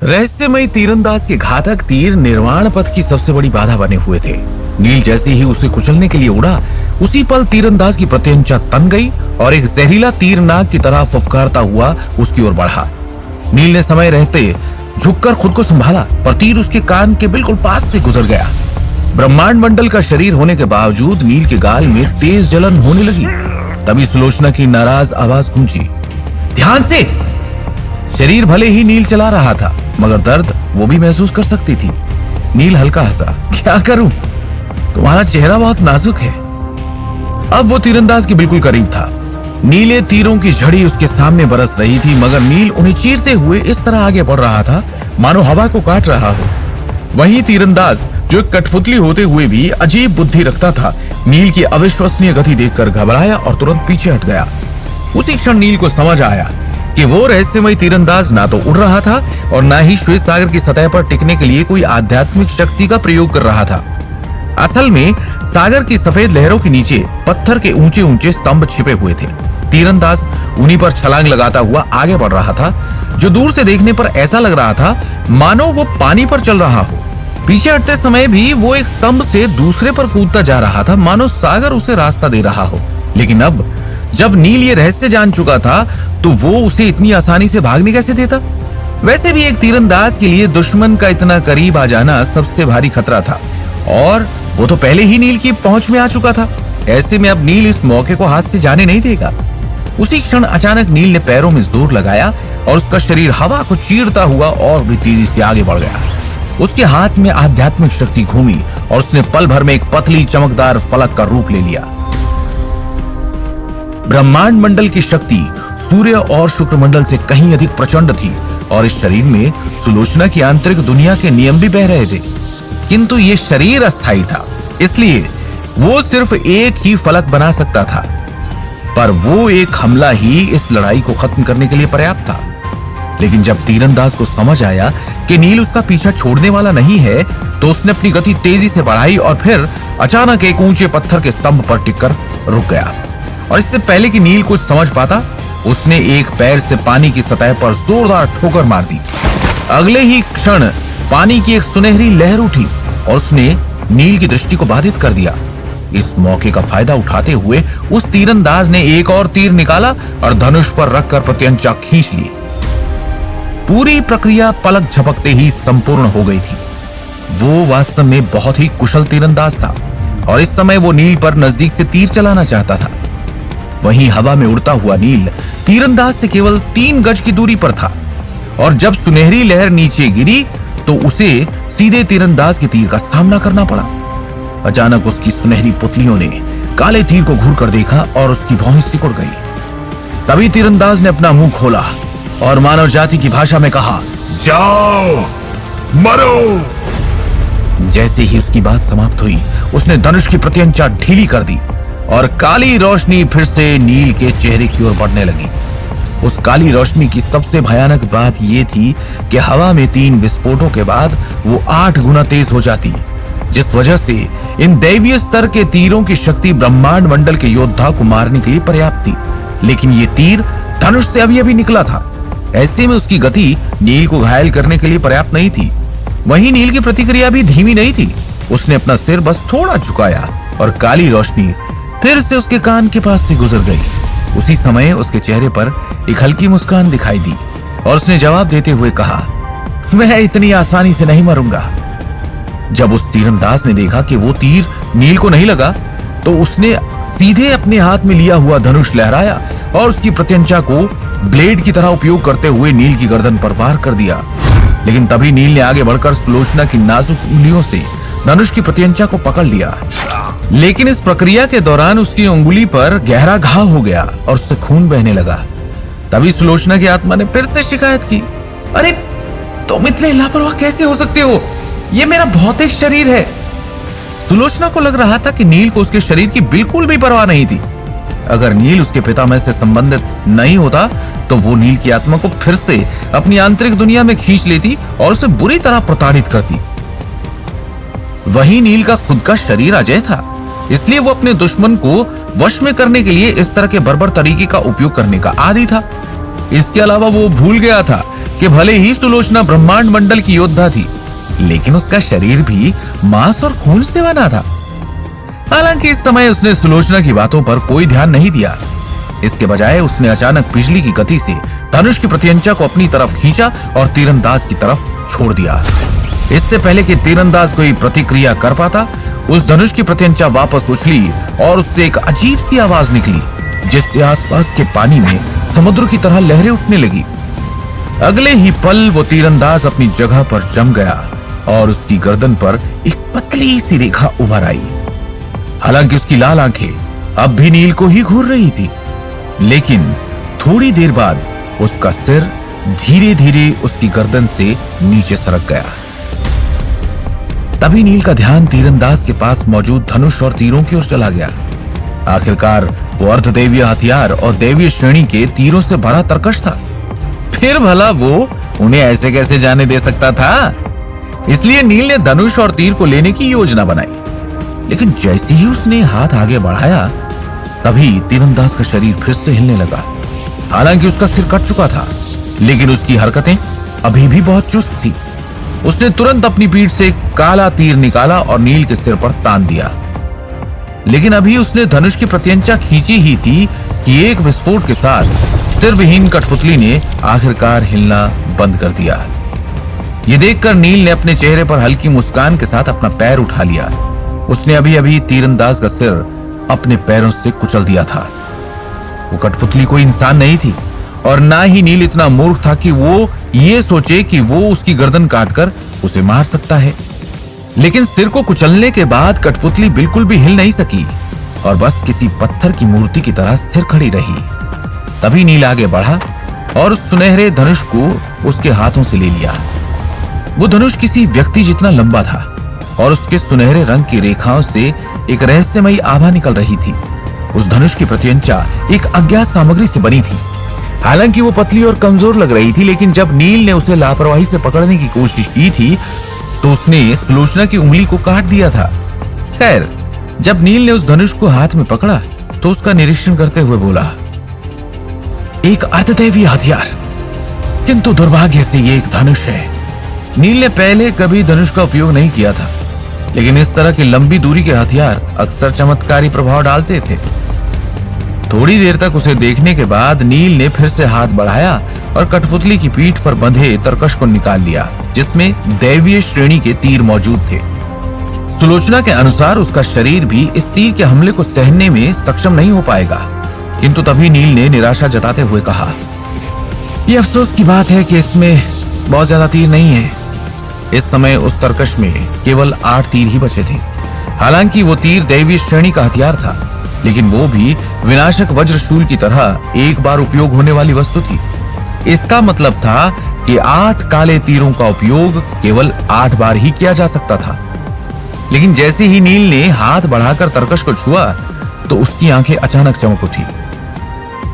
रहस्यमय तीरंदाज के घातक तीर निर्वाण पथ की सबसे बड़ी बाधा बने हुए थे। नील जैसे ही उसे कुचलने के लिए उड़ा, उसी पल तीरंदाज की प्रत्यंचा तन गई और एक जहरीला तीर नाग की तरह फुफकारता हुआ उसकी ओर बढ़ा। नील ने समय रहते झुककर खुद को संभाला, पर तीर उसके कान के बिल्कुल पास से गुजर गया। ब्रह्मांड मंडल का शरीर होने के बावजूद नील के गाल में तेज जलन होने लगी। तभी सुलोचना की नाराज आवाज गूंजी, ध्यान से। शरीर भले ही नील चला रहा था, मगर दर्द वो भी महसूस कर सकती थी। नील हल्का हंसा, क्या करूं, तुम्हारा चेहरा बहुत नाजुक है। अब वो तीरंदाज के बिल्कुल करीब था। नीले तीरों की झड़ी उसके सामने बरस रही थी, मगर नील उन्हें चीरते हुए इस तरह आगे बढ़ रहा था मानो हवा को काट रहा हो। वहीं तीरंदाज, जो एक कठपुतली होते हुए भी अजीब बुद्धि रखता था, नील की अविश्वसनीय गति देखकर घबराया और तुरंत पीछे हट गया। उसी क्षण नील को समझ आया कि वो रहस्यमय तीरंदाज ना तो उड़ रहा था और ना ही श्वेत सागर की सतह पर टिकने के लिए कोई आध्यात्मिक शक्ति का प्रयोग कर रहा था। असल में सागर की सफेद लहरों के नीचे पत्थर के ऊंचे ऊंचे स्तंभ छिपे हुए थे। तीरंदाज उन्हीं पर छलांग लगाता हुआ आगे बढ़ रहा था, जो दूर से देखने पर ऐसा लग रहा था मानो वो पानी पर चल रहा हो। पीछे हटते समय भी वो एक स्तंभ से दूसरे पर कूदता जा रहा था, मानो सागर उसे रास्ता दे रहा हो। लेकिन अब जब नील ये रहस्य जान चुका था, तो वो उसे इतनी आसानी से भागने कैसे देता। वैसे भी एक तीरंदाज के लिए दुश्मन का इतना करीब आ जाना सबसे भारी खतरा था, और वो तो पहले ही नील की पहुंच में आ चुका था। ऐसे में अब नील इस मौके को हाथ से जाने नहीं देगा। उसी क्षण अचानक नील ने पैरों में जोर लगाया और उसका शरीर हवा को चीरता हुआ और भी तेजी से आगे बढ़ गया। उसके हाथ में आध्यात्मिक शक्ति घूमी और उसने पल भर में एक पतली चमकदार फलक का रूप ले लिया। ब्रह्मांड मंडल की शक्ति सूर्य और शुक्र मंडल से कहीं अधिक प्रचंड थी, और इस शरीर में सुलोचना की आंतरिक दुनिया के नियम भी बह रहे थे। किंतु ये शरीर अस्थायी था, इसलिए वो सिर्फ एक ही फलक बना सकता था, पर वो एक हमला ही इस लड़ाई को खत्म करने के लिए पर्याप्त था। लेकिन जब तीरंदाज को समझ आया कि नील उसका पीछा छोड़ने वाला नहीं है, तो उसने अपनी गति तेजी से बढ़ाई और फिर अचानक एक ऊंचे पत्थर के स्तंभ पर टिककर रुक गया। और इससे पहले कि नील कुछ समझ पाता, उसने एक पैर से पानी की सतह पर जोरदार ठोकर मार दी। अगले ही क्षण पानी की एक सुनहरी लहर उठी और उसने नील की दृष्टि को बाधित कर दिया। इस मौके का फायदा उठाते हुए उस तीरंदाज ने एक और तीर निकाला और धनुष पर रखकर प्रत्यंचा खींच ली। पूरी प्रक्रिया पलक झपकते ही संपूर्ण हो गई थी। वो वास्तव में बहुत ही कुशल तीरंदाज था और इस समय वो नील पर नजदीक से तीर चलाना चाहता था। वहीं हवा में उड़ता हुआ नील तीरंदाज से केवल 3 गज की दूरी पर था, और जब सुनहरी लहर नीचे गिरी तो उसे सीधे तीरंदाज के तीर का सामना करना पड़ा। अचानक उसकी सुनहरी पुतलियों ने काले तीर को घूर कर देखा और उसकी भौहें सिकुड़ गई। तभी तीरंदाज ने अपना मुंह खोला और मानव जाति की भाषा में कहा, जाओ मरो। जैसे ही उसकी बात समाप्त हुई, उसने धनुष की प्रत्यंचा ढीली कर दी और काली रोशनी फिर से नील के चेहरे की ओर बढ़ने लगी। उस काली रोशनी की सबसे भयानक बात यह थी कि हवा में 3 विस्फोटों के बाद वो 8 गुना तेज हो जाती, जिस वजह से इन दैवीय स्तर के तीरों की शक्ति ब्रह्मांड मंडल के योद्धा को मारने के लिए पर्याप्त थी। लेकिन ये तीर धनुष से अभी निकला था। ऐसे में उसकी गति नील को घायल करने के लिए पर्याप्त नहीं थी। वहीं नील की प्रतिक्रिया भी धीमी नहीं थी। उसने अपना सिर बस थोड़ा झुकाया और काली रोशनी फिर से उसके कान के पास से गुजर गई। उसी समय उसके चेहरे पर एक हल्की मुस्कान दिखाई दी और उसने जवाब देते हुए कहा, मैं इतनी आसानी से नहीं मरूंगा। जब उस तीरंदाज ने देखा कि वो तीर नील को नहीं लगा, तो उसने सीधे अपने हाथ में लिया हुआ धनुष लहराया और उसकी प्रत्यंचा को ब्लेड की तरह उपयोग करते हुए नील की गर्दन पर वार कर दिया। लेकिन तभी नील ने आगे बढ़कर सुलोचना की नाजुक उंगलियों से धनुष की प्रत्यंचा को पकड़ लिया। लेकिन इस प्रक्रिया के दौरान उसकी उंगली पर गहरा घाव हो गया और उससे खून बहने लगा। तभी सुलोचना की आत्मा ने फिर से शिकायत की, अरे तुम इतने लापरवाह कैसे हो सकते हो? ये मेरा भौतिक शरीर है। सुलोचना को लग रहा था कि नील को उसके शरीर की बिल्कुल भी परवाह नहीं थी। अगर नील उसके पितामह से संबंधित नहीं होता, तो वो नील की आत्मा को फिर से अपनी आंतरिक दुनिया में खींच लेती और उसे बुरी तरह प्रताड़ित करती। वहीं नील का खुद का शरीर अजय था, इसलिए वो अपने दुश्मन को वश में करने के लिए इस तरह के बर्बर तरीके का उपयोग करने का आदी था। इसके अलावा वो भूल गया था कि भले ही सुलोचना ब्रह्मांड मंडल की योद्धा थी, लेकिन उसका शरीर भी मांस और खून से बना था। हालांकि इस समय उसने सुलोचना की बातों पर कोई ध्यान नहीं दिया। इसके बजाय उसने अचानक बिजली की गति से धनुष की प्रत्यंचा को अपनी तरफ खींचा और तीरंदाज की तरफ छोड़ दिया। इससे पहले कि तीरंदाज कोई प्रतिक्रिया कर पाता, उस धनुष की प्रत्यंचा वापस उछली और उससे एक अजीब सी आवाज निकली, जिससे आसपास के पानी में समुद्र की तरह लहरें उठने लगी। अगले ही पल वो तीरंदाज अपनी जगह पर जम गया और उसकी गर्दन पर एक पतली सी रेखा उभर आई। हालांकि उसकी लाल आंखें अब भी नील को ही घूर रही थी, लेकिन थोड़ी देर बाद उसका सिर धीरे धीरे उसकी गर्दन से नीचे सरक गया। तभी नील का ध्यान तीरंदाज के पास मौजूद धनुष और तीरों की ओर चला गया। आखिरकार वो अर्धदेवीय हथियार और देवीय श्रेणी के तीरों से भरा तरकश था। फिर भला वो उन्हें ऐसे कैसे जाने दे सकता था? इसलिए नील ने धनुष और तीर को लेने की योजना बनाई। लेकिन जैसे ही उसने हाथ आगे बढ़ाया, तभी तीरंदाज का शरीर फिर से हिलने लगा। हालांकि उसका सिर कट चुका था, लेकिन उसकी हरकतें अभी भी बहुत चुस्त थी। उसने तुरंत अपनी पीठ से काला तीर निकाला और नील के सिर पर तान दिया। लेकिन अभी उसने धनुष की प्रत्यंचा खींची ही थी कि एक विस्फोट के साथ सिर विहीन कठपुतली ने आखिरकार हिलना बंद कर दिया। ये देखकर नील ने अपने चेहरे पर हल्की मुस्कान के साथ अपना पैर उठा लिया। उसने अभी अभी तीरंदाज का सिर अपने पैरों से कुचल दिया था। वो कठपुतली कोई इंसान नहीं थी और ना ही नील इतना मूर्ख था कि वो ये सोचे कि वो उसकी गर्दन काटकर उसे मार सकता है। लेकिन सिर को कुचलने के बाद कठपुतली बिल्कुल भी हिल नहीं सकी और बस किसी पत्थर की मूर्ति की तरह स्थिर खड़ी रही। तभी नील आगे बढ़ा और उस सुनहरे धनुष को उसके हाथों से ले लिया। वो धनुष किसी व्यक्ति जितना लंबा था और उसके सुनहरे रंग की रेखाओं से एक रहस्यमयी आभा निकल रही थी। उस धनुष की प्रत्यंचा एक अज्ञात सामग्री से बनी थी। हालांकि वो पतली और कमजोर लग रही थी, लेकिन जब नील ने उसे लापरवाही से पकड़ने की कोशिश की थी तो उसने सुलोचना की उंगली को काट दिया था। खैर, जब नील ने उस धनुष को हाथ में पकड़ा तो उसका निरीक्षण करते हुए बोला, एक अर्धदैवीय हथियार, किंतु दुर्भाग्य से ये एक धनुष है। नील ने पहले कभी धनुष का उपयोग नहीं किया था, लेकिन इस तरह की लंबी दूरी के हथियार अक्सर चमत्कारी प्रभाव डालते थे। थोड़ी देर तक उसे देखने के बाद नील ने फिर से हाथ बढ़ाया और कठपुतली की पीठ पर बंधे तरकश को निकाल लिया, जिसमें दैवीय श्रेणी के तीर मौजूद थे। सुलोचना के अनुसार उसका शरीर भी इस तीर के हमले को सहने में सक्षम नहीं हो पाएगा। किंतु तभी नील ने निराशा जताते हुए कहा, यह अफसोस की बात है कि इसमें बहुत ज्यादा तीर नहीं है। इस समय उस तरकश में केवल 8 तीर ही बचे थे। हालांकि वो तीर दैवीय श्रेणी का हथियार था, लेकिन वो भी विनाशक वज्रशूल की तरह एक बार उपयोग होने वाली वस्तु थी। इसका मतलब था कि 8 काले तीरों का उपयोग केवल 8 बार ही किया जा सकता था। लेकिन जैसे ही नील ने हाथ बढ़ाकर तरकश को छुआ तो उसकी आंखें अचानक चमक उठी।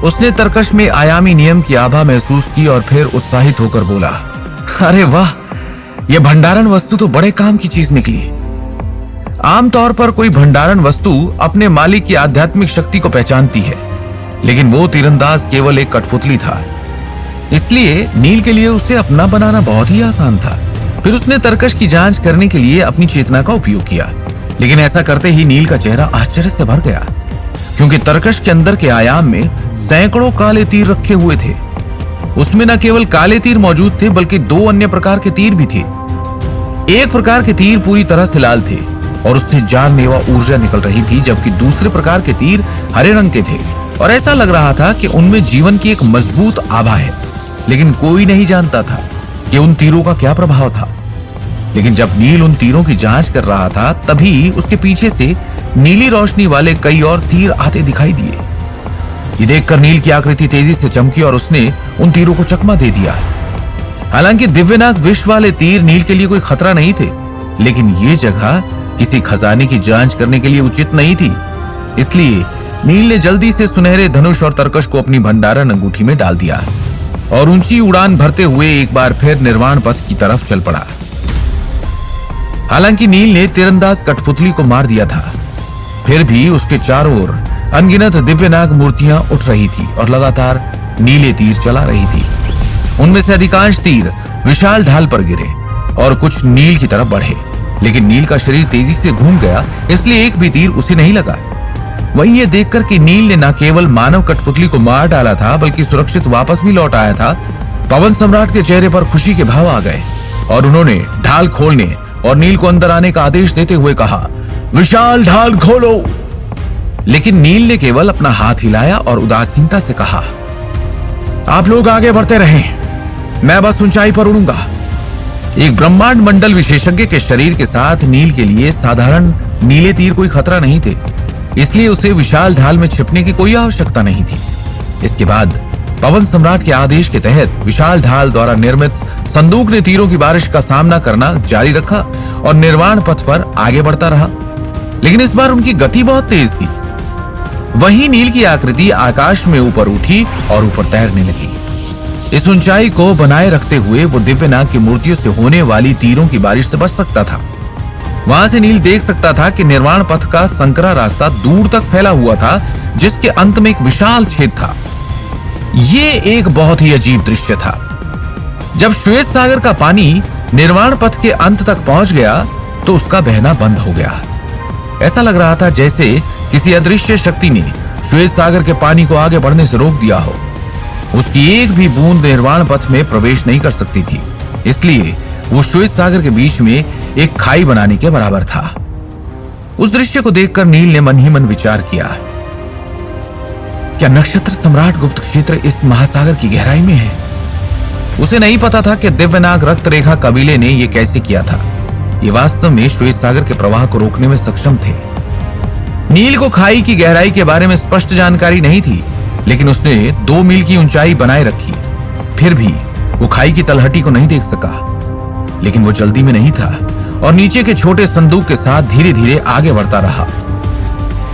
उसने तरकश में आयामी नियम की आभा महसूस की और फिर उत्साहित होकर बोला, अरे वाह, यह भंडारण वस्तु तो बड़े काम की चीज निकली। आमतौर पर कोई भंडारण वस्तु अपने मालिक की आध्यात्मिक शक्ति को पहचानती है, लेकिन वो तीरंदाज केवल एक कठपुतली था। इसलिए नील के लिए उसे अपना बनाना बहुत ही आसान था। फिर उसने तरकश की जांच करने के लिए अपनी चेतना का उपयोग किया, लेकिन ऐसा करते ही नील का चेहरा आश्चर्य से भर गया, क्योंकि तरकश के अंदर के आयाम में सैकड़ों काले तीर रखे हुए थे। उसमें न केवल काले तीर मौजूद थे, बल्कि 2 अन्य प्रकार के तीर भी थे। एक प्रकार के तीर पूरी तरह से लाल थे और उससे जानलेवा ऊर्जा निकल रही थी, जबकि दूसरे प्रकार के तीर हरे रंग के थे और ऐसा लग रहा था कि उनमें जीवन की एक मजबूत आभा है। लेकिन कोई नहीं जानता था कि उन तीरों का क्या प्रभाव था। लेकिन जब नील उन तीरों की जांच कर रहा था, तभी उसके पीछे से नीली रोशनी वाले कई और तीर आते दिखाई दिए। ये देखकर नील की आकृति तेजी से चमकी और उसने उन तीरों को चकमा दे दिया। हालांकि दिव्यनाग विष वाले तीर नील के लिए कोई खतरा नहीं थे, लेकिन ये जगह किसी खजाने की जांच करने के लिए उचित नहीं थी। इसलिए नील ने जल्दी से सुनहरे धनुष और तरकश को अपनी भंडारण अंगूठी में डाल दिया और ऊंची उड़ान भरते हुए एक बार फिर निर्वाण पथ की तरफ चल पड़ा। हालांकि नील ने तीरंदाज कठपुतली को मार दिया था, फिर भी उसके चारों ओर अनगिनत दिव्यनाग मूर्तियां उठ रही थी और लगातार नीले तीर चला रही थी। उनमें से अधिकांश तीर विशाल ढाल पर गिरे और कुछ नील की तरफ बढ़े, लेकिन नील का शरीर तेजी से घूम गया, इसलिए एक भी तीर उसे नहीं लगा। वहीं ये देखकर कि नील ने न केवल मानव कठपुतली को मार डाला था बल्कि सुरक्षित वापस भी लौट आया था, पवन सम्राट के चेहरे पर खुशी के भाव आ गए और उन्होंने ढाल खोलने और नील को अंदर आने का आदेश देते हुए कहा, विशाल ढाल खोलो। लेकिन नील ने केवल अपना हाथ हिलाया और उदासीनता से कहा, आप लोग आगे बढ़ते रहें, मैं बस ऊंचाई पर उड़ूंगा। एक ब्रह्मांड मंडल विशेषज्ञ के शरीर के साथ नील के लिए साधारण नीले तीर कोई खतरा नहीं थे, इसलिए उसे विशाल ढाल में छिपने की कोई आवश्यकता नहीं थी। इसके बाद पवन सम्राट के आदेश के तहत विशाल ढाल द्वारा निर्मित संदूक ने तीरों की बारिश का सामना करना जारी रखा और निर्वाण पथ पर आगे बढ़ता रहा, लेकिन इस बार उनकी गति बहुत तेज थी। वहीं नील की आकृति आकाश में ऊपर उठी और ऊपर तैरने लगी। इस ऊंचाई को बनाए रखते हुए वो दिव्यनाग की मूर्तियों से होने वाली तीरों की बारिश से बच सकता था। वहां से नील देख सकता था कि निर्वाण पथ का संकरा रास्ता दूर तक फैला हुआ था, जिसके अंत में एक विशाल छेद था। ये एक बहुत ही अजीब दृश्य था। जब श्वेत सागर का पानी निर्वाण पथ के अंत तक पहुंच गया तो उसका बहना बंद हो गया। ऐसा लग रहा था जैसे किसी अदृश्य शक्ति ने श्वेत सागर के पानी को आगे बढ़ने से रोक दिया हो। उसकी एक भी बूंद निर्वाण पथ में प्रवेश नहीं कर सकती थी, इसलिए वो श्वेत सागर के बीच में एक खाई बनाने के बराबर था। उस दृश्य को देखकर नील ने मन ही मन विचार किया, क्या नक्षत्र सम्राट गुप्त क्षेत्र इस महासागर की गहराई में है? उसे नहीं पता था कि दिव्यनाग रक्त रेखा कबीले ने यह कैसे किया था। ये वास्तव में श्वेत सागर के प्रवाह को रोकने में सक्षम थे। नील को खाई की गहराई के बारे में स्पष्ट जानकारी नहीं थी, लेकिन उसने 2 मील की ऊंचाई बनाए रखी। फिर भी वो खाई की तलहटी को नहीं देख सका, लेकिन वो जल्दी में नहीं था और नीचे के छोटे संदूक के साथ धीरे धीरे आगे बढ़ता रहा।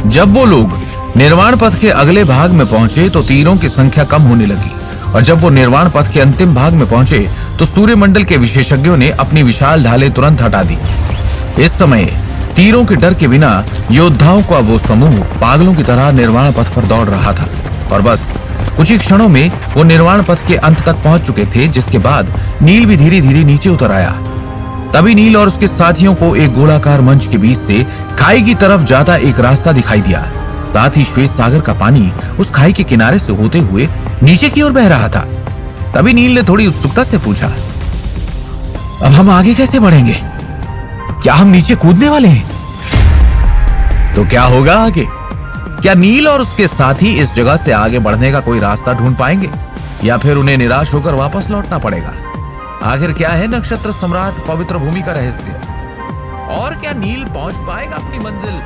जब वो लोग निर्वाण पथ के अगले भाग में पहुंचे तो तीरों की संख्या कम होने लगी, और जब वो निर्वाण पथ के अंतिम भाग में पहुंचे तो सूर्यमंडल के विशेषज्ञों ने अपनी विशाल ढालें तुरंत हटा दी। इस समय तीरों के डर के बिना योद्धाओं का वो समूह पागलों की तरह निर्वाण पथ पर दौड़ रहा था, और बस कुछ ही क्षणों में वो निर्वाण पथ के अंत तक पहुंच चुके थे, जिसके बाद नील भी धीरे धीरे नीचे उतर आया। तभी नील और उसके साथियों को एक गोलाकार मंच के बीच से खाई की तरफ जाता एक रास्ता दिखाई दिया। साथ ही श्वेत सागर का पानी उस खाई के किनारे से होते हुए नीचे की ओर बह रहा था। तभी नील ने थोड़ी उत्सुकता से पूछा, अब हम आगे कैसे बढ़ेंगे? क्या हम नीचे कूदने वाले हैं? तो क्या होगा आगे? क्या नील और उसके साथी इस जगह से आगे बढ़ने का कोई रास्ता ढूंढ पाएंगे, या फिर उन्हें निराश होकर वापस लौटना पड़ेगा? आखिर क्या है नक्षत्र सम्राट पवित्र भूमि का रहस्य, और क्या नील पहुंच पाएगा अपनी मंजिल?